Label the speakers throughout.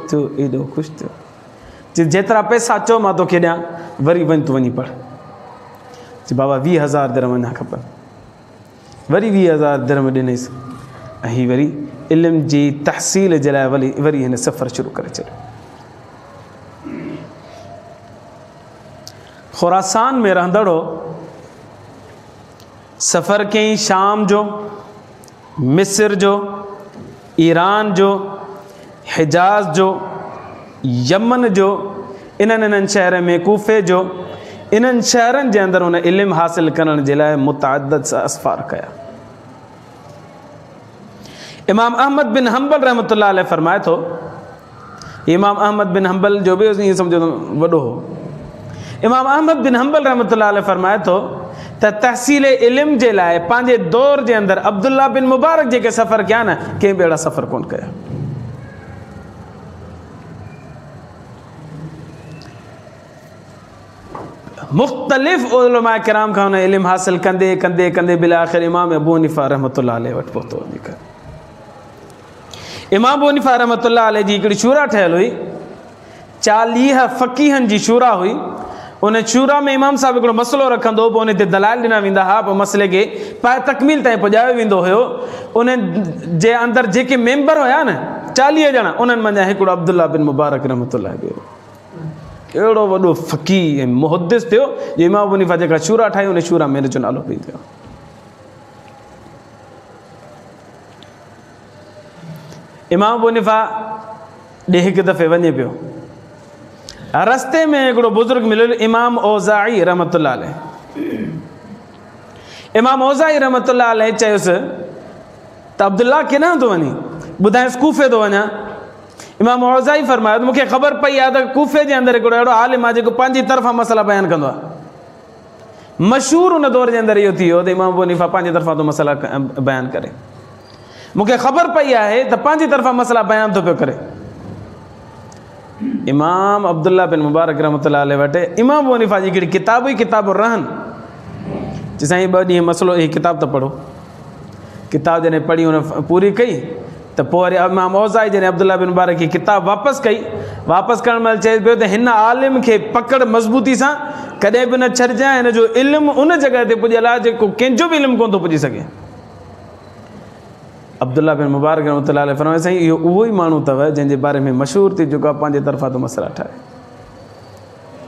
Speaker 1: थियो, एॾो ख़ुशि थियो। जेतिरा पैसा चओ मां तोखे ॾियां, वरी वञ तूं वञी पढ़। चई बाबा 20,000 दिरहम अञा खपनि। वरी 20,000 दिरहम ॾिनईसि ऐं हीअ वरी इल्म जी तहसील जे लाइ वरी हिन सफ़र शुरू करे छॾियो। खुरासान में रहंदड़ हो, सफ़र कयईं शाम जो, मिस्र जो, ईरान जो, हिजाज़ जो, यमन जो, इन्हनि शहर में कूफ़े जो, इन्हनि शहरनि जे अंदरि हुन इल्मु हासिल करण जे लाइ मुतअद्दिद असफ़ार कया। इमाम अहमद बिन हंबल रहमतुल्लाह अलैह फरमाए थो, इमाम अहमद बिन हंबल जो बि ईअं सम्झो वॾो हो। इमाम अहमद बिन हंबल रहमतुल्लाह अलैह फरमाए थो त तहसील इल्म जे लाइ पंहिंजे दौर जे अंदरि अब्दुल्ला बिन मुबारक जेके सफ़र कया न, कंहिं बि अहिड़ा सफ़र कोन कया। मुख़्तलिफ़ उलमा किराम खां हुन इल्मु हासिल कंदे कंदे कंदे बिल आख़िर इमाम अबू हनीफ़ा रहमतुल्लाह अलैह वटि पहुतो वञी करे। इमाम अबू हनीफ़ा रहमतुल्लाह अलैह जी हिकिड़ी शूरा ठहियलु हुई, 40 फ़क़ीहनि जी शूरा हुई। उन शूरा में इमाम साहिबु हिकिड़ो मसइलो रखंदो, पोइ उन ते दलाइल ॾिना वेंदा हुआ, पोइ मसइले खे पाए तकमील ताईं पुॼायो वेंदो हुयो। उन जे अंदरि जेके मेंबर हुया न 40 ॼणा, उन्हनि मंझां हिकिड़ो अब्दुल्ला बिन मुबारक रहमतुल्लाह अलैह। अहिड़ो वॾो फ़क़ीह ऐं मुहद्दिस थियो जो इमाम अबू हनीफ़ा जेका शूरा ठाही, उन शूरा में जो नालो बि थियो। इमाम अबू हनीफ़ा ॾे हिकु दफ़े वञे पियो, रस्ते में हिकिड़ो बुज़ुर्ग मिलियो, इमाम औज़ाई रहमतुल्लाह अलैह। इमाम औज़ाई रहमतुल्लाह अलैह चयोसि त अब्दुल्ला केॾांहुं थो वञे, ॿुधाएसि कूफ़े थो वञा। इमाम औज़ाई फरमायो त मूंखे ख़बर पई आहे त कूफ़े जे अंदरि हिकिड़ो अहिड़ो आलिम आहे जेको पंहिंजी तरफ़ां मसइला बयानु कंदो आहे। मशहूरु उन दौर जे अंदरि इहो थी वियो त इमाम अबू हनीफ़ा पंहिंजी तरफ़ां थो मसइला बयानु करे। मूंखे ख़बर पई आहे त पंहिंजी तरफ़ां मसइला बयानु थो पियो करे। इमाम अब्दुल्ला बिन मुबारक रहमतुल्लाह अलैह वटि इमाम अबू हनीफ़ा जी हिकिड़ी किताब हुई, किताबुर रहन। चई साईं 2 ॾींहं मसइलो, हीअ किताब त पढ़ो। किताब जॾहिं पढ़ी हुन पूरी कई त पोइ वरी इमाम औज़ाई जॾहिं अब्दुल्ला बिन मुबारक जी किताब वापसि कई, वापसि करण महिल चए पियो त हिन आलिम खे पकड़ मज़बूती सां, कॾहिं बि न छॾिजांइ। हिन जो इल्मु उन जॻह ते पुॼियल आहे जेको कंहिंजो बि इल्मु कोन थो पुॼी सघे। अब्दुल्ला बिन मुबारक रहमतुल्लाह अलैह फरमाए, साईं इहो उहो ई माण्हू अथव जंहिंजे बारे में मशहूरु थी जेको आहे पंहिंजे तरफ़ां थो मसइला ठाहे।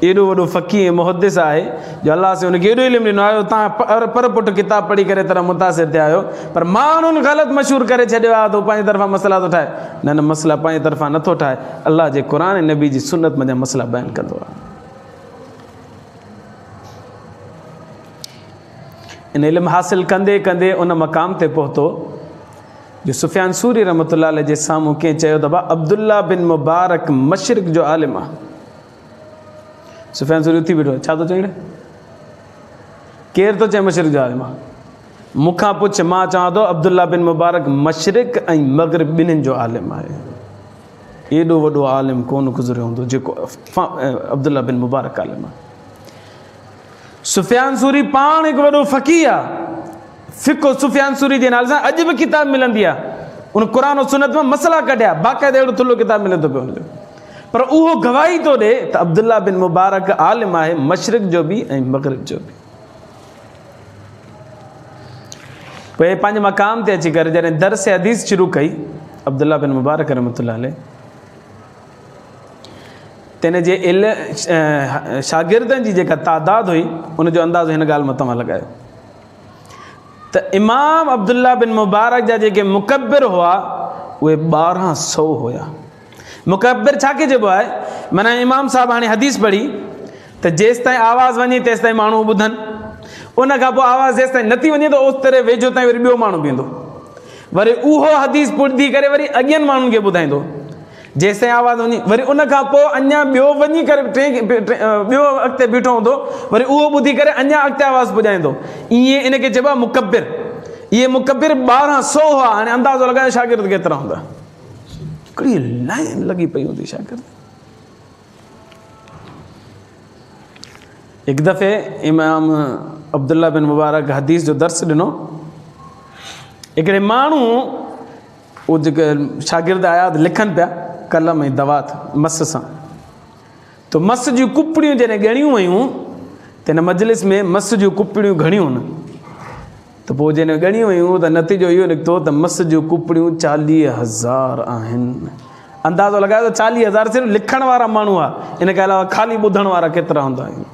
Speaker 1: एॾो वॾो फ़क़ीह मुहद्दिस आहे जो अलाह से हुनखे एॾो इल्मु ॾिनो आहे। तव्हां पर पुट किताब पढ़ी करे तरह मुतासिर थिया आहियो, पर माण्हुनि ग़लति मशहूरु करे छॾियो आहे त पंहिंजी तरफ़ां मसइला थो ठाहे। न मसइला पंहिंजी तरफ़ां नथो ठाहे, अलाह जे क़ुर ऐं नबी जी सुन्नत मंझां मसइला बयानु कंदो आहे। इन इल्मु हासिल कंदे कंदे उन मक़ाम ते पहुतो जो सुफ़ियान सूरी रहमतुल्लाह अलैह जे साम्हूं कंहिं चयो त भाउ अब्दुल्ला बिन मुबारक मशरिक़ जो आलिम आहे। सुफ़ियान सूरी उथी बीठो, छा थो चई? केरु थो चए मशरिक़ जो आलिम आहे? मूंखां पुछ, मां चवां थो अब्दुल्ला बिन मुबारक मशरिक़ ऐं मग़रिब ॿिन्हिनि जो आलिम आहे। एॾो वॾो आलिम कोन गुज़रियो हूंदो जेको अब्दुल्ला बिन मुबारक आलिम आहे। सुफ़ियान सूरी पाण हिकु वॾो फ़क़ीह आहे। फ़िक़्ह सुफ़ियान सूरी जे नाले सां अॼु बि किताब मिलंदी आहे। उन क़ुर ऐं सुन्नत मां मसइला कढिया, बाक़ाइदा अहिड़ो थुल्हो किताब मिले थो पियो हुनजो। पर उहो गवाही थो ॾे त अब्दुल्ला बिन मुबारक आलिम आहे, मशरिक़ जो बि ऐं मग़रिब जो बि। पोइ पंहिंजे मक़ाम ते अची करे जॾहिं दर्स हदीस शुरू कई अब्दुल्ला बिन मुबारक रहमतुल्लाह अलैह, त हिन जे शागिर्दनि जी जेका तादाद हुई उनजो अंदाज़ो हिन ॻाल्हि मां तव्हां लॻायो त इमाम अब्दुल्ला बिन मुबारक जा जेके मुकब्बिर हुआ उहे 1200 हुया। मुकब्बिर छा खे चइबो आहे? माना इमाम साहिबु हाणे हदीस पढ़ी त जेसि ताईं आवाज़ु वञे तेसि ताईं माण्हू ॿुधनि, उन खां पोइ आवाज़ु जेसि ताईं नथी वञे त ओसि तरह वेझो ताईं वरी ॿियो माण्हू बीहंदो, वरी उहो हदीस ॿुधी करे वरी अॻियनि माण्हुनि खे ॿुधाईंदो जेसि ताईं आवाज़ु वञे। वरी उन खां पोइ अञा ॿियो वञी करे ॿियो अॻिते बीठो हूंदो, वरी उहो ॿुधी करे अञा अॻिते आवाज़ु पुॼाईंदो। ईअं इनखे चइबो आहे मुकब्बिर। इहे मुकब्बिर 1200 हुआ। हाणे अंदाज़ो लॻायो शागिर्द केतिरा हूंदा? हिकिड़ी लाइन लॻी पई हूंदी शागिर्द। हिकु दफ़े इमाम अब्दुल्ला बिन मुबारक हदीस जो दर्स ॾिनो। हिकिड़े माण्हू उहो जेके शागिर्द आया लिखनि पिया कलम ऐं दवात मस सां। तो मस जूं कुपड़ियूं जॾहिं ॻणियूं वयूं त हिन मजलिस में मस जूं कुपड़ियूं घणियूं न, त पोइ जॾहिं ॻणियूं वयूं त नतीजो इहो निकितो त मस जूं कुपड़ियूं 40,000 आहिनि। अंदाज़ो लॻायो त 40,000 सिर्फ़ु लिखण वारा माण्हू आहे, इन खां अलावा ख़ाली ॿुधण वारा केतिरा हूंदा आहिनि।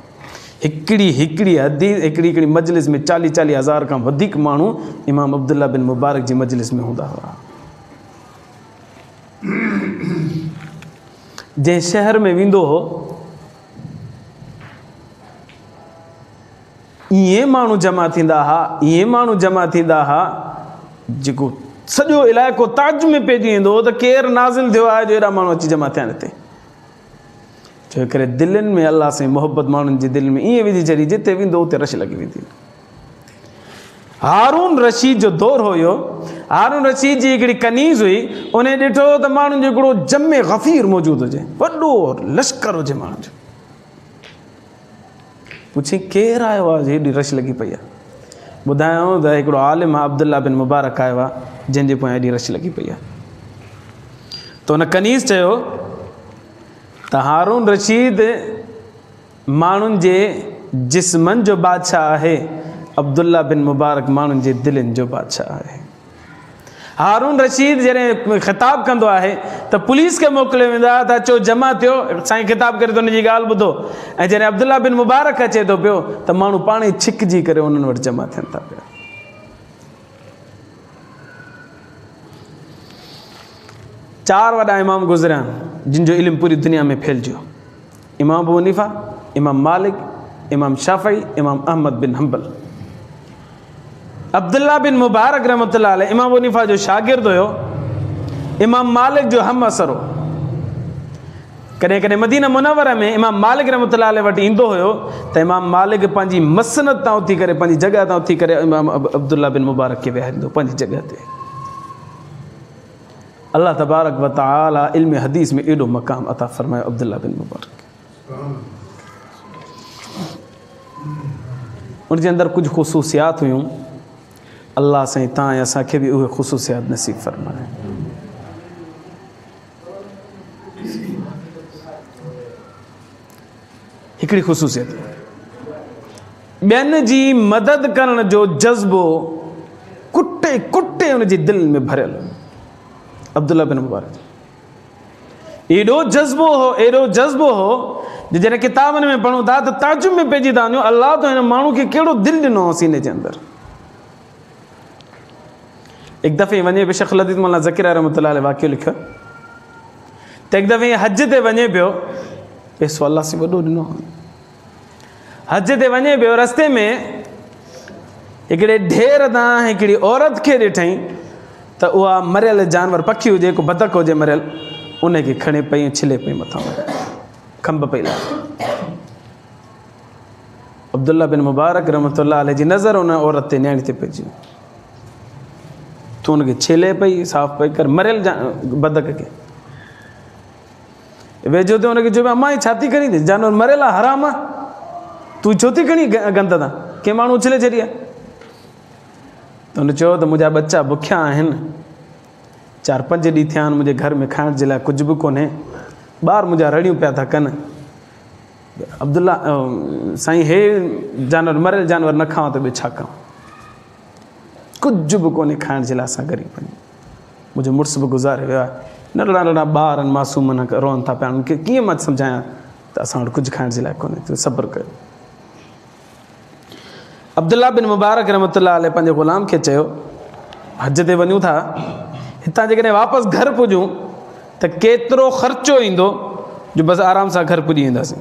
Speaker 1: हिकिड़ी हदीस हिकिड़ी मजलिस में 40,000 खां वधीक माण्हू इमाम अब्दुल्ला बिन मुबारक जी मजलिस में हूंदा हुआ। जंहिं शहर में वेंदो हो ईअं माण्हू जमा थींदा हुआ जेको सॼो इलाइक़ो ताज में पइजी वेंदो हो त केरु नाज़िल थियो आहे जो एॾा माण्हू अची जमा थिया हिते। छो करे दिलनि में अलाह सां मोहबत माण्हुनि जी दिलि में ईअं विझी छॾी, जिते वेंदो उते रश लॻी वेंदी। हारून रशीद जो दौरु हुयो, हारून रशीद जी हिकिड़ी कनीज़ हुई, उन ॾिठो त माण्हुनि जो हिकिड़ो जमे गफ़ीर मौजूदु हुजे, वॾो लश्कर हुजे माण्हुनि जो। पुछी केरु आयो आहे हेॾी रश लॻी पई आहे? ॿुधायूं त हिकिड़ो आलिम आहे अब्दुल्ला बिन मुबारक आयो आहे जंहिंजे पोयां हेॾी रश लॻी पई आहे। त हुन कनीज़ चयो त हारून रशीद माण्हुनि जे जिस्मनि जो बादशाह आहे, अब्दुल्ला बिन मुबारक माण्हुनि जे दिलनि जो बादशाह आहे। हारून रशीद जॾहिं ख़िताब कंदो आहे त पुलिस खे मोकिलियो वेंदो आहे त अचो जमा थियो, साईं ख़िताब करे त हुनजी ॻाल्हि ॿुधो। ऐं जॾहिं अब्दुल्ला बिन मुबारक अचे थो पियो त माण्हू पाण ई छिकिजी करे उन्हनि वटि जमा थियनि था पिया। 4 वॾा इमाम गुज़रिया आहिनि जिन जो इल्मु पूरी दुनिया में फैलिजियो। इमाम अबू हनीफ़ा, इमाम मालिक, इमाम शाफ़ी, इमाम अहमद बिन हंबल। अब्दुल्ला बिन मुबारक रहमतुल्लाह अलैह इमाम अबू हनीफ़ा जो शागिर्द हुयो, इमाम मालिक जो हम असर हो। कॾहिं कॾहिं मदीना मुनव्वरा में इमाम मालिक रहमतुल्लाह अलैह वटि ईंदो हुयो त इमाम मालिक पंहिंजी मसनद तां उथी करे, पंहिंजी जॻह तां उथी करे इमाम अब्दुल्ला बिन मुबारक खे विहारींदो पंहिंजी जॻह ते। अल्लाह तबारक व तआला इल्म हदीस में एॾो मक़ाम अता फ़रमायो अब्दुल्ला बिन मुबारक। उनजे अंदरि कुझु ख़ुसूसियात हुयूं, अल्लाह साईं तव्हां ऐं असांखे बि उहे ख़ुसूसियात नसीब फ़रमाए। हिकिड़ी ख़ुसूसियत ॿियनि जी मदद करण जो जज़्बो कुटे कुटे उनजी दिलि में भरियल। अब्दुल्ला बिन मुबारक एॾो जज़्बो हो जो जॾहिं किताबनि में पढ़ूं था त ताजुब में पइजी था वञूं, अल्लाह त हिन माण्हू खे कहिड़ो दिलि ॾिनो हो सीने जे अंदरि। हिकु दफ़े वञे पियो, शेख लतीफ़ मौलाना ज़कीर रहमतुल्लाह अलैह वाक़ियो लिखियो त हिकु दफ़े हज ते वञे पियो, पैसो अल्लाह से वॾो ॾिनो। हज ते वञे पियो, रस्ते में हिकिड़े ढेर तां हिकिड़ी औरत खे ॾिठईं त उहा मरियल जानवर पखी हुजे, को बतख हुजे मरियल, उनखे खणे पई छिले पई मथां खंभ पई लाहे। अब्दुल्ला बिन मुबारक रहमतुल्लाह अलैह जी नज़र उन औरत ते न्याणी ते पइजी, तूं हुनखे छिले पई, साफ़ पई कर मरियल बतख खे। वेझो ते हुनखे चयो अम्मा छा थी खणी, जानवर मरियल आहे, हराम आहे, तूं छो थी खणी गंद तां, कंहिं माण्हू उछले छॾी आहे। त हुन चयो त मुंहिंजा बच्चा बुखिया आहिनि, 4-5 ॾींहं थिया आहिनि, मुंहिंजे घर में खाइण जे लाइ कुझु बि कोन्हे, ॿार मुंहिंजा रड़ियूं पिया था कनि। अब्दुल्ला साईं हे जानवर मरियल जानवर न खावां त ॿियो छा कयूं, कुझु बि कोन्हे खाइण जे लाइ, असां ग़रीब आहियूं, मुंहिंजो मुड़ुस बि गुज़ारे वियो आहे, नंढड़ा नंढड़ा ॿार आहिनि, मासूम रोअनि था पिया, उनखे कीअं मां सम्झायां त असां वटि कुझु खाइण जे लाइ कोन्हे, त सब्र कयो। अब्दुल्ला बिन मुबारक रहमतुल्लाह अलैह पंहिंजे ग़ुलाम खे चयो हज ते वञूं था, हितां जेकॾहिं वापसि घर पुॼूं त केतिरो ख़र्चो ईंदो जो बसि आराम सां घर पुॼी वेंदासीं।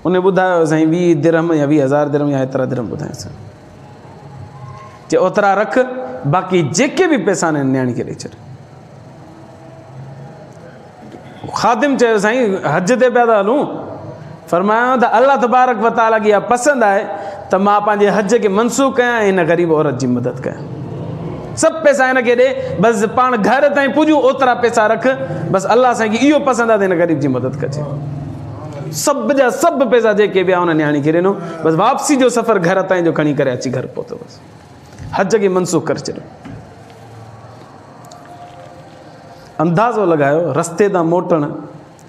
Speaker 1: उन ॿुधायो साईं 20 दिरहम या 20,000 दिरहम या एतिरा दिरहम ॿुधायोसीं, चए ओतिरा रख, बाक़ी जेके बि पैसा आहिनि न्याणी खे ॾेई छॾ। ख़ादिम चयो साईं हज ते पिया था हलूं, फरमायो त अल्लाह तबारक व तआला खे इहा पसंदि आहे त मां पंहिंजे हज खे मनसूख़ कयां, हिन ग़रीब औरत जी मदद कयां। सभु पैसा हिनखे ॾे, बसि पाण घर ताईं पुॼूं ओतिरा पैसा रख, बसि अल्लाह साईं इहो पसंदि आहे त हिन ग़रीब जी मदद कजे। सभु जा सभु पैसा जेके बि आहे हुन न्याणी खे ॾिनो, बसि वापसी जो सफ़र घर ताईं जो खणी करे अची घर पहुतो, बसि हज खे मनसूख़ करे छॾियो। अंदाज़ो लॻायो रस्ते तां मोटणु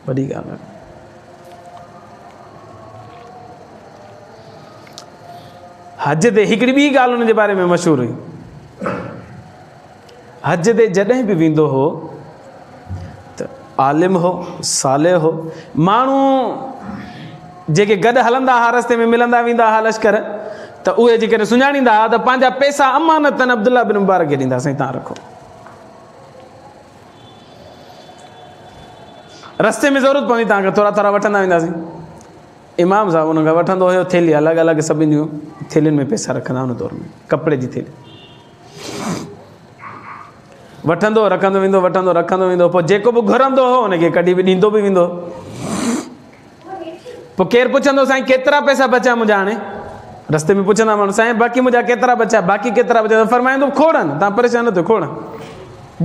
Speaker 1: वॾी ॻाल्हि आहे। हज ते हिकिड़ी ॿी ॻाल्हि हुन जे बारे में मशहूरु हुई। हज ते जॾहिं बि वेंदो हो त आलिम हो, साले हो, माण्हू जेके गॾु हलंदा हुआ, रस्ते में मिलंदा वेंदा हुआ लश्कर, त उहे जेकॾहिं सुञाणींदा हुआ त पंहिंजा पैसा अमानतन अब्दुल्ला बिन मुबारक खे ॾींदा, साईं तव्हां रखो। रस्ते में ज़रूरत पवंदी तव्हांखे थोरा थोरा वठंदा वेंदासीं। इमाम साहिबु हुन खां वठंदो हुयो थैली, अलॻि अलॻि सभिनि जूं थैलियुनि में पैसा रखंदा हुन दौर में, कपिड़े जी थैली वठंदो रखंदो वेंदो, वठंदो रखंदो वेंदो। पोइ जेको बि घुरंदो हो हुनखे कॾहिं बि ॾींदो बि वेंदो। पोइ केरु पुछंदो साईं केतिरा पैसा बचिया मुंहिंजा, हाणे रस्ते में पुछंदा माण्हू साईं बाक़ी मुंहिंजा केतिरा बचिया, बाक़ी केतिरा बचिया, फरमाईंदो खोड़नि, तव्हां परेशान न थियो, खोड़नि,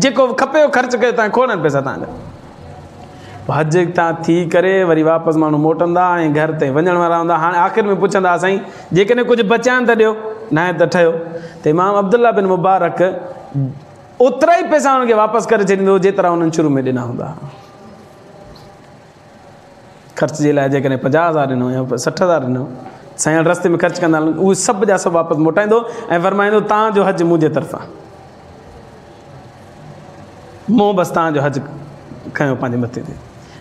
Speaker 1: जेको खपेव ख़र्चु कयो, तव्हां खोड़नि पैसा तव्हांजा। हज तां थी करे वरी वापसि माण्हू मोटंदा ऐं घर ते वञण वारा हूंदा। हाणे आख़िर में पुछंदा साईं जेकॾहिं कुझु बचिया त ॾियो, न आहे त ठहियो। त इमाम अब्दुल्ला बिन मुबारक ओतिरा ई पैसा हुनखे वापसि करे छॾींदो जेतिरा हुननि शुरू में ॾिना हूंदा। ख़र्च जे लाइ जेकॾहिं 50,000 ॾिनो या 60,000 ॾिनो, साईं रस्ते में ख़र्चु कंदा हलनि, उहे सभु जा सभु वापसि मोटाईंदो ऐं फरमाईंदो तव्हांजो हज मुंहिंजे तरफ़ां, मूं बसि तव्हांजो हज खयो पंहिंजे मथे ते।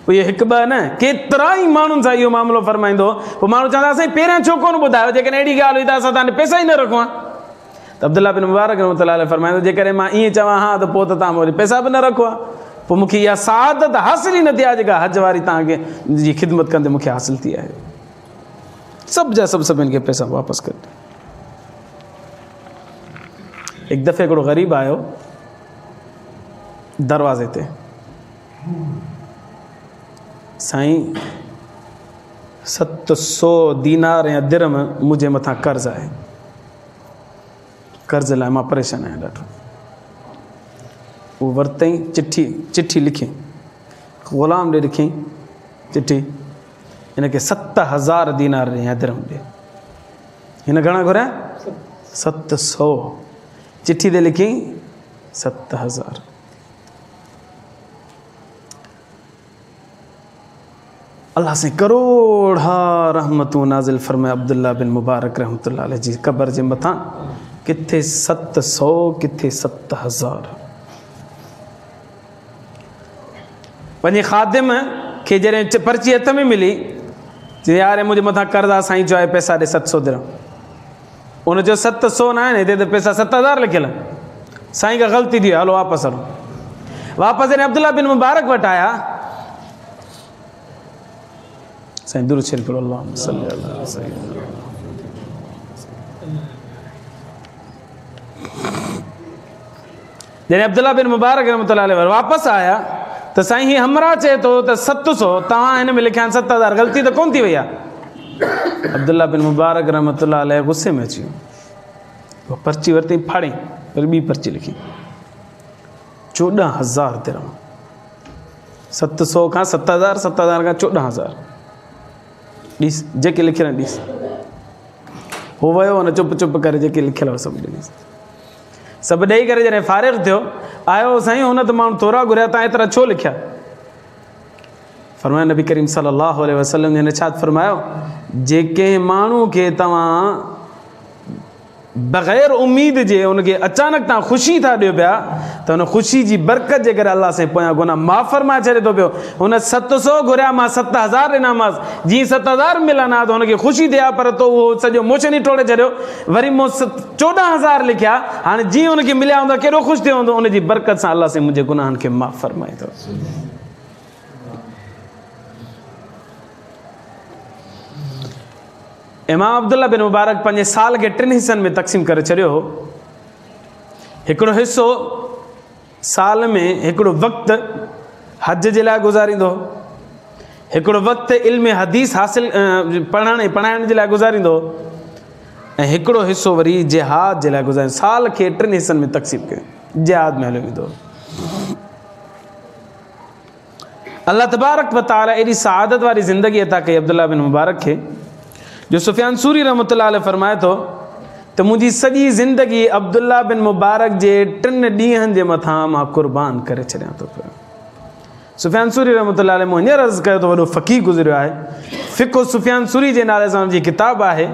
Speaker 1: पोइ इहे हिकु ॿ न केतिरा ई माण्हुनि सां इहो मामिलो फरमाईंदो। पोइ माण्हू चवंदा साईं पहिरियां छो कोन ॿुधायो, जेकॾहिं अहिड़ी ॻाल्हि हुई त असां तव्हांखे पैसा ई न रखूं। त अब्दुल्ला बिन मुबारक रहमतुल्लाह फरमाईंदो जेकॾहिं मां ईअं चवां हा त पोइ त तव्हां वरी पैसा बि न रखो आहे, पोइ मूंखे इहा सआदत हासिल ई न थी आहे जेका हज वारी तव्हांखे जी ख़िदमत कंदे मूंखे हासिल थी आहे। सभु जा सभु सभिनि खे पैसा वापसि करे। हिकु दफ़े हिकिड़ो ग़रीब आयो दरवाज़े ते, साईं 700 दीनार या दिरहम मुंहिंजे मथां कर्ज़ु आहे, कर्ज़ लाइ मां परेशान आहियां ॾाढो। उहो वरितई चिठी लिखी, ग़ुलाम ॾे लिखी चिठी, हिनखे 7,000 दीनार या दिरहम ॾे। हिन घणा घुरिया? 700। चिठी ते लिखी 7,000। अल्लाह से करोड़ा रहमतूं नाज़िल फरमाए अब्दुल्ला बिन मुबारक रहमतुल्लाह अलैह जी क़बर जे मथां। किथे 700, किथे 7,000। पंहिंजे ख़ादिम खे जॾहिं पर्ची हथ में मिली, चई यार मुंहिंजे मथां कर्ज़ु आहे, साईं चयो आहे पैसा ॾे 700 दिरहम। उन चयो 700 न आहिनि, हिते त पैसा 7,000 लिखियल। साईं खां ग़लती थी, हलो वापसि हलो। वापसि जॾहिं अब्दुल्ला बिन मुबारक वटि आया, साईं दुरूद शरीफ़ पढ़ो, अल्लाहुम्मा सल्ली अला सय्यिदना। जॾहिं अब्दुल्ला बिन मुबारक रहमतुल्लाह अलैह वापसि आया त साईं हीअ हमरा चए थो त 700, तव्हां हिन में लिखिया 7,000, ग़लती त कोन थी वई आहे। अब्दुल्ला बिन मुबारक रहमतुल्लाह अलैह गुस्से में अची वियो। पर्ची वरिती, फाड़ी, वरी ॿी पर्ची लिखी 14,000 दिरहम। 700 खां 7,000, 7,000 खां 14,000। ॾिस जेके लिखियल आहिनि ॾिस। हो वियो हुन चुप चुप करे जेके लिखियल हो सभु ॾिनीस। सभु ॾेई करे जॾहिं फ़ारिग़ थियो, आयो साईं हुन त माण्हू थोरा घुरिया, तव्हां एतिरा छो लिखिया? फरमायो नबी करीम सल्लल्लाहु अलैहि वसल्लम ने इरशाद फरमायो, जेके माण्हू खे तव्हां बग़ैर उम्मीद जे उनखे अचानक तव्हां ख़ुशी था ॾियो पिया, त हुन ख़ुशी जी बरकत जे करे अलाह साईं पोयां गुनाह माफ़ फरमाए छॾे थो पियो। हुन 700 घुरिया, मां 7,000 ॾिनामांसि। जीअं 7,000 मिलनि हा त हुनखे ख़ुशी थिए हा, पर तो उहो सॼो मोशन ई टोड़े छॾियो। वरी मूं 14,000 लिखिया, हाणे जीअं हुनखे मिलिया हूंदा केॾो ख़ुशि थियो हूंदो। उनजी बरकत सां अलाह साईं मुंहिंजे गुनाहनि खे माफ़ फरमाए थो। इमाम अब्दुल्ला बिन मुबारक पंहिंजे साल खे 3 हिस्सनि में तक़सीम करे छॾियो हो। हिकिड़ो हिसो साल में हिकिड़ो वक़्तु हज जे लाइ गुज़ारींदो, हिकिड़ो वक़्तु इल्म हदीस हासिल पढ़ाइण जे लाइ गुज़ारींदो, ऐं हिकिड़ो हिसो वरी जिहाद जे लाइ गुज़ारींदो। साल खे 3 हिस्सनि में तक़सीम कयो, जिहाद में हलियो वेंदो। अल्लाह तबारक व तआला एॾी सआदत वारी ज़िंदगी अता कई अब्दुल्ला बिन मुबारक खे, जो सुफ़ियान सूरी रहमतुल्लाह अलैह फरमाए थो त मुंहिंजी सॼी ज़िंदगी अब्दुल्ला बिन मुबारक जे 3 ॾींहंनि जे मथां मां क़ुर्बान करे छॾियां थो पियो। सुफ़ियान सूरी रहमतुल्लाह अलैह हींअर अर्ज़ु कयो त वॾो फ़क़ीह गुज़रियो आहे। फ़िक़्ह सुफ़ियान सूरी जे नाले सां हुनजी किताब आहे।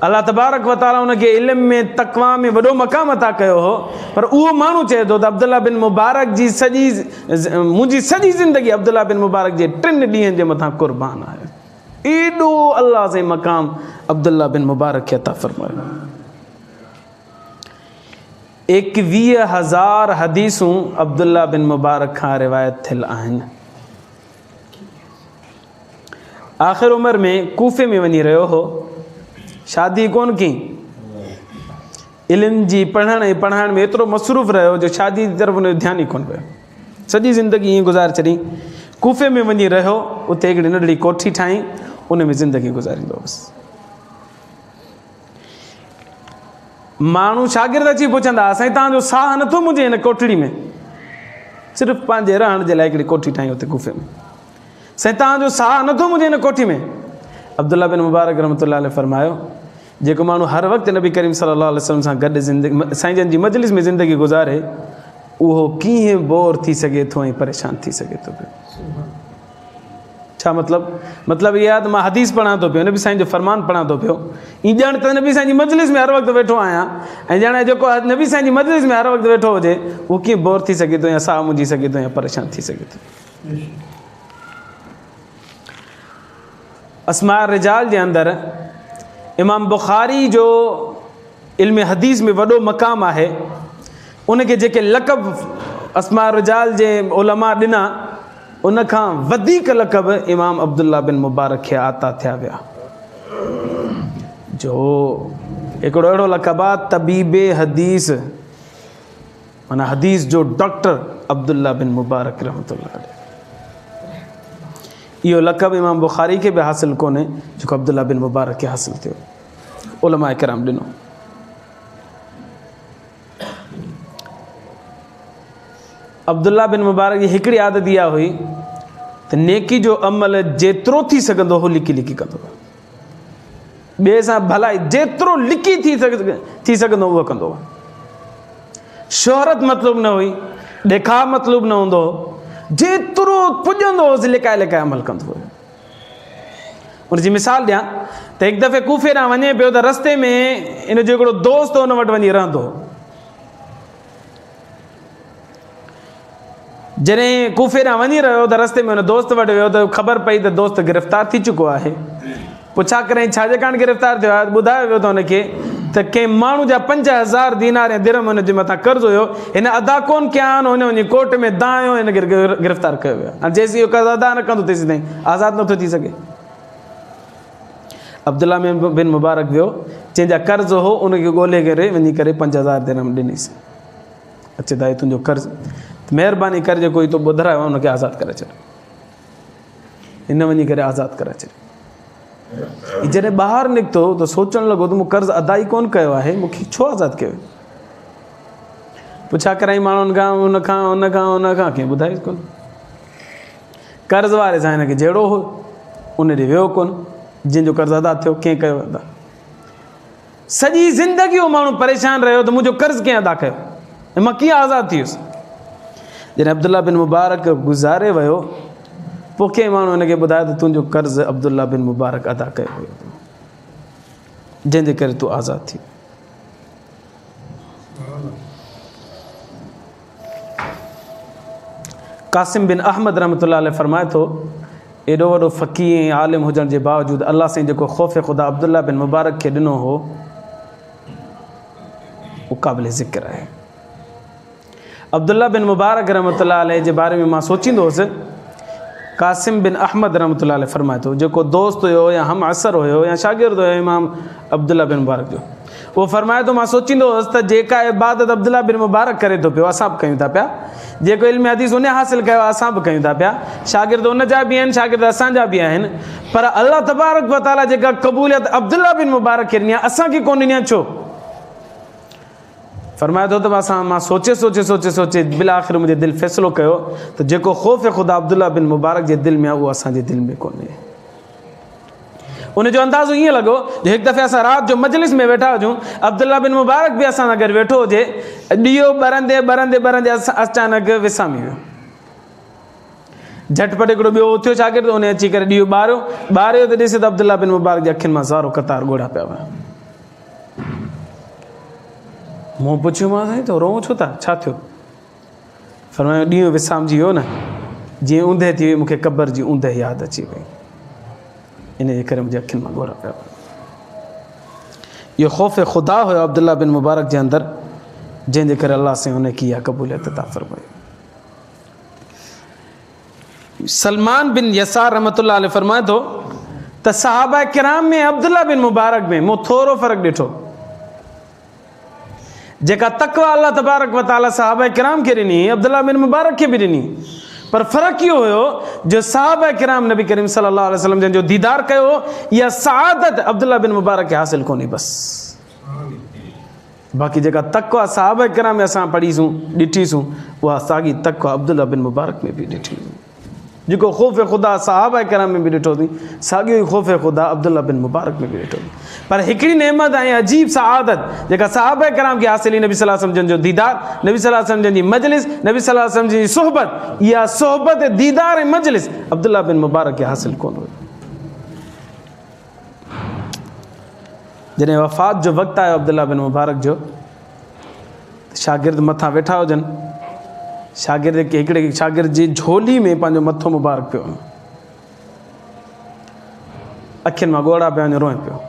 Speaker 1: अल्लाह तबारक व तआला हुनखे इल्म में तक़वा में वॾो मक़ाम अता कयो हो, पर उहो माण्हू चए थो त अब्दुल्ला बिन मुबारक जी मुंहिंजी सॼी ज़िंदगी अब्दुल्ला बिन मुबारक जे 3 ॾींहंनि जे मथां क़ुर्बान आहे। एॾो अल्लाह जे मक़ाम अब्दुल्ला बिन मुबारक खे अता फ़रमायो। 21,000 हदीसूं अब्दुल्ला बिन मुबारक खां रिवायत थियल आहिनि। आख़िर उमिरि में कूफ़े में वञी रहियो हो, शादी कोन की, इल्म जी पढ़ाइण में एतिरो मसरूफ़ रहियो जो शादी जी तरफ़ हुनजो ध्यानु ई कोन पियो। सॼी ज़िंदगी ईअं गुज़ारे छॾी। कूफ़े में वञी रहियो, उते हिकिड़ी नंढड़ी कोठी ठाही, उन में ज़िंदगी गुज़ारींदो बसि। माण्हू शागिर्द अची पुछंदा, साईं तव्हांजो साहु नथो मुंहिंजे हिन कोठड़ी में? सिर्फ़ु पंहिंजे रहण जे लाइ हिकिड़ी कोठी ठाही उते कूफ़े में। साईं तव्हांजो साहु नथो मुंहिंजे हिन कोठी में? अब्दुल्ला बिन मुबारक रहमतुल्लाह अलैह फरमायो, जेको माण्हू हर वक़्तु नबी करीम सल्लल्लाहु अलैहि वसल्लम सां गॾु ज़िंदगी साईं जन जी मजलिस में ज़िंदगी गुज़ारे, उहो कीअं बोर थी सघे थो ऐं परेशान थी सघे थो पियो। छा मतिलबु इहा त मां हदीस पढ़ां थो पियो, नबी साईं जो फ़रमान पढ़ां थो पियो, ई ॼण त नबी साईं जी मजलिस में हर वक़्तु वेठो आहियां, ऐं ॼण जेको नबी साईं जी मजलिस में हर वक़्तु वेठो हुजे उहो कीअं बोर थी सघे थो या साहु मुंझी सघे थो या परेशान थी सघे थो। अस्मा रिजाल जे अंदरि इमाम बुखारी जो इल्म हदीस में वॾो मक़ाम आहे। उनखे जेके लक़ब अस्मा रिजाल जे उलमा ॾिना, उन खां वधीक लक़ब इमाम अब्दुल्ला बिन मुबारक खे आता थिया विया, जो हिकिड़ो अहिड़ो लक़ब आहे तबीबे हदीस, माना हदीस जो डॉक्टर अब्दुल्ला बिन मुबारक रहमतुल्लाह अलैह। इहो लक़ब इमाम बुखारी खे बि हासिलु कोन्हे जेको अब्दुल्ला बिन मुबारक खे हासिलु थियो, उलमा किराम ॾिनो। अब्दुल्ला बिन मुबारक जी हिकिड़ी आदत इहा हुई त नेकी जो अमल जेतिरो थी सघंदो हो लिकी लिकी कंदो, ॿिए सां भलाई जेतिरो लिकी थी सघंदो उहो कंदो। शोहरत मतिलबु न हुई, ॾेखाव मतिलबु न हूंदो हो, जेतिरो पुॼंदो हुओ लिकाए लिकाए अमल कंदो हुयो। उनजी मिसाल ॾियां त हिकु दफ़े कूफ़े ॾांहुं वञे पियो त रस्ते में इन जो हिकिड़ो दोस्त हुन वटि वञी रहंदो हो। जॾहिं कूफ़े ॾांहुं वञी रहियो त रस्ते में हुन दोस्त वटि वियो त ख़बर पई त दोस्त गिरफ़्तार थी चुको आहे। पुछा करे छाजे कारण गिरफ़्तार थियो आहे, ॿुधायो वियो त हुनखे त कंहिं माण्हू जा 5,000 दीनार या दिरहम हुन जे मथां कर्ज़ हुयो, हिन अदा कोन कया आहिनि, हुन वञी कोर्ट में दायो, हिन खे गिरफ़्तार कयो वियो। हाणे जेसीं इहो कर्ज़ अदा न कंदो तेसीं ताईं आज़ादु नथो थी सघे। अब्दुल्ला बिन मुबारक वियो, जंहिंजा कर्ज़ हो उनखे ॻोल्हे करे वञी करे 5,000 दिरहम ॾिनीसि। अचे दाई तुंहिंजो कर्ज़, महिरबानी करे जेको ई तो ॿुधायो आहे हुनखे आज़ादु करे छॾ। हिन वञी करे आज़ादु करे छॾ। जॾहिं ॿाहिरि निकितो त सोचणु लॻो त मूं कर्ज़ अदा ई कोन कयो आहे, मूंखे छो आज़ादु कयो? पुछा कराई माण्हुनि खां, उनखां कंहिं ॿुधाईसि कोन। कर्ज़ वारे सां हिनखे जहिड़ो हो, उन ॾे वियो कोन, जंहिंजो कर्ज़ अदा थियो कंहिं कयो अदा। सॼी ज़िंदगी उहो माण्हू परेशान रहियो त मुंहिंजो कर्ज़ कंहिं अदा कयो ऐं मां कीअं आज़ादु थी वियुसि। जॾहिं अब्दुल्ला बिन मुबारक गुज़ारे वियो, पोइ कंहिं माण्हू हिनखे ॿुधायो त तुंहिंजो कर्ज़ अब्दुल्ला बिन मुबारक अदा कयो हुयो, जंहिंजे करे तूं आज़ादु थी। कासिम बिन अहमद रहमतुल्लाह अलैह फरमाए थो, एॾो वॾो फ़क़ीह ऐं आलिम हुजण जे बावजूदु अल्लाह साईं जेको ख़ौफ़ ख़ुदा अब्दुल्ला बिन मुबारक खे ॾिनो हो, उहो क़ाबिल ज़िक्र आहे। अब्दुल्ला बिन मुबारक रहमतुल्लाह अलैह जे बारे में मां सोचींदो हुउसि। कासिम बिन अहमद रहमतुल्लाह अलैह फरमाए थो, जेको दोस्त हुयो या हम असर हुयो या शागिर्द हुयो इमाम अब्दुल्ला बिन मुबारक जो, उहो फरमाए थो, मां सोचींदो हुउसि त जेका इबादत अब्दुल्ला बिन मुबारक करे थो पियो असां बि कयूं था पिया, जेको इल्म हदीस उन हासिलु कयो आहे असां बि कयूं था पिया, शागिर्द उन जा बि आहिनि, शागिर्द असांजा बि आहिनि, पर अल्लाह तबारक व तआला जेका क़बूलियत अब्दुल्ला बिन मुबारक खे ॾिनी आहे असांखे कोन ॾिनी आहे, छो? फरमाए थो त मां सोचे बिल आख़िर मुंहिंजे दिलि फ़ैसिलो कयो त जेको ख़ौफ़ ख़ुदा अब्दुल्ला बिन मुबारक जे दिलि में आहे उहो असांजे दिलि में कोन्हे। उनजो अंदाज़ो ईअं लॻो जो हिकु दफ़े असां राति जो मजलिस में वेठा हुजूं, अब्दुल्ला बिन मुबारक बि असां सां गॾु वेठो हुजे, ॾीओ ॿरंदे अचानक विसामी वियो। झटपट हिकिड़ो ॿियो उथियो शागिर्द, उन अची करे ॾीओ ॿारियो त ॾिसे त अब्दुल्ला बिन मुबारक जे अखियुनि मां ज़ारो कतार ॻोढ़ा पिया विया। मूं पुछियो मां साईं तो रोऊं छो था, छा थियो? फरमायो ॾींहुं विसामजी वियो न, जीअं ऊंदहि थी वई मूंखे क़बर जी ऊंदहि यादि अची वई, इन जे करे मुंहिंजे अखियुनि मां ॻोढ़ा पिया विया। इहो ख़ौफ़ ख़ुदा हुयो अब्दुल्ला बिन मुबारक जे अंदरि, जंहिंजे करे अल्लाह साईं उन की इहा क़बूलियत अता फ़रमाई। सलमान बिन यसार रहमतुल्लाह अलैह फरमाए थो त सहाबा किराम में अब्दुल्ला बिन मुबारक में मूं थोरो फ़र्क़ु ॾिठो। जेका तक़वा अल्लाह तबारक व तआला सहाबा किराम खे ॾिनी, अब्दुल्ला बिन मुबारक खे बि ॾिनी, पर फ़र्क़ु इहो हुयो जो सहाबा किराम नबी करीम सल्लल्लाहु अलैहि वसल्लम जंहिंजो दीदार कयो, इहा सआदत अब्दुल्ला बिन मुबारक खे हासिल कोन्हे बसि। बाक़ी जेका तक़वा सहाबा किराम में असां पढ़ीसूं ॾिठीसूं, उहा साॻी तक़वा अब्दुल्ला बिन मुबारक में बि ॾिठी। जेको ख़ौफ़ ख़ुदा सहाबा किराम में बि ॾिठो अथई, साॻियो ई ख़ौफ़ ख़ुदा अब्दुल्ला बिन मुबारक में बि ॾिठो अथई। पर हिकिड़ी नेमत ऐं अजीब सआदत जेका सहाबा किराम खे हासिल, नबी सल्लल्लाहु अलैहि वसल्लम जंहिंजो दीदार, नबी सल्लल्लाहु अलैहि वसल्लम जंहिंजी मजलिस, नबी सल्लल्लाहु अलैहि वसल्लम जी सोहबत, इहा सोहबत दीदार ऐं मजलिस अब्दुल्ला बिन मुबारक खे हासिल कोन हुई। जॾहिं वफ़ात जो वक़्तु आयो अब्दुल्ला बिन मुबारक जो, शागिर्द मथां वेठा हुजनि, शागिर्द खे हिकिड़े शागिर्द जी झोली में पंहिंजो मथो मुबारक पियो, अखियुनि मां ॻोढ़ा पिया वञनि, रोए पियो।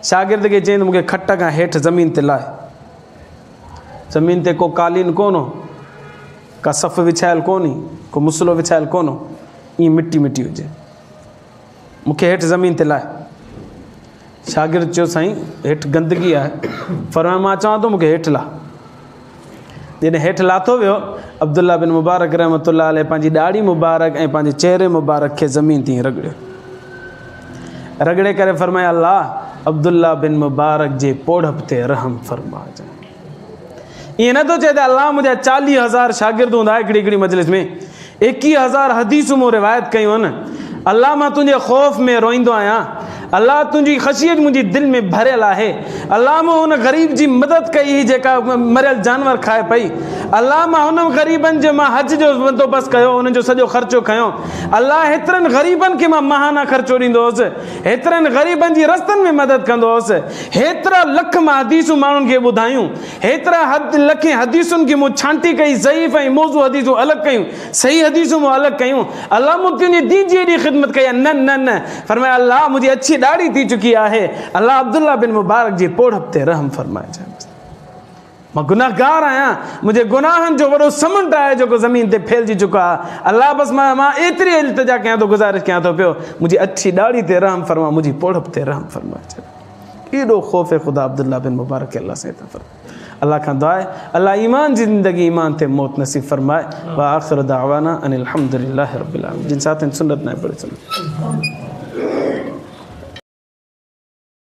Speaker 1: शागिर्द खे चई त मूंखे खट खां हेठि ज़मीन ते लाहे, ज़मीन ते को कालीन कोन हो, का सफ़ विछायल कोन्हे, को मुसलो विछायल कोन हो, ईअं मिटी मिटी हुजे, मूंखे हेठि ज़मीन ते लाहे। शागिर्द चयो साईं हेठि गंदगी आहे, फरमायो मां चवां थो मूंखे हेठि ला। जॾहिं हेठि लाथो वियो, अब्दुल्ला बिन मुबारक रहमतुल्लाह अलैह पंहिंजी ॾाढ़ी मुबारक ऐं पंहिंजे चेहरे मुबारक खे ज़मीन ते रगड़ियो, रगड़े करे फरमाया अल्लाह अब्दुल्ला बिन मुबारक जे पोढ़प ते रहम फरमा। ईअं नथो चए त अल्लाह मुंहिंजा 40,000 शागिर्द हूंदा हिकिड़ी हिकिड़ी मजलिस में, 21,000 हदीसूं मूं रिवायत कयूं आहिनि, अल्लाह मां तुंहिंजे ख़ौफ़ में रोईंदो आहियां, अल्लाह तुंहिंजी ख़शियत मुंहिंजी दिलि में भरियल आहे, अल्लाह मां हुन ग़रीब जी मदद कई हुई जेका मरियल जानवर खाए पई, अल्लाह मां हुन ग़रीबनि जो मां हज जो बंदोबस्तु कयो, हुननि जो सॼो ख़र्चो खयो, अल्लाह हेतिरनि ग़रीबनि खे मां महाना ख़र्चो ॾींदो हुउसि, हेतिरनि ग़रीबनि जी रस्तनि में मदद कंदो हुउसि, हेतिरा लख मां हदीसूं माण्हुनि खे ॿुधायूं, हेतिरा लखे हदीसुनि खे मूं छांटी कई, ज़ईफ़ ऐं मौज़ू हदीसूं अलॻि कयूं, सही हदीसूं मूं अलॻि कयूं, अल्लाह मूं तुंहिंजी दीन जी एॾी ख़िदमत कई आहे। न न न, फरमाया अल्लाह मुंहिंजी अच्छी ॾाढ़ी थी चुकी आहे, अल्लाह अब्दुल्ला बिन मुबारक जे पोढ़प ते रहम फरमाए। मां गुनाहगार आहियां, मुंहिंजे गुनाहनि जो वॾो समुंड आहे जेको ज़मीन ते फैलिजी चुको आहे, अल्लाह बसि मां एतिरी इल्तिजा कयां थो, गुज़ारिश कयां थो पियो, मुंहिंजी अच्छी ॾाढ़ी ते रहम फरमा, मुंहिंजी पोढ़प ते रहम फरमाए। एॾो ख़ौफ़ ख़ुदा अब्दुल्ला बिन मुबारक खे अल्लाह सां अता फरमाए। अल्लाह खां दुआ आहे अल्लाह ईमान जी ज़िंदगी ईमान ते मौत नसीब फरमाए। व आख़िर दावाना अनिल हम्दुलिल्लाहि रब्बिल आलमीन। जिन साथियुनि सुन्नत न पढ़ी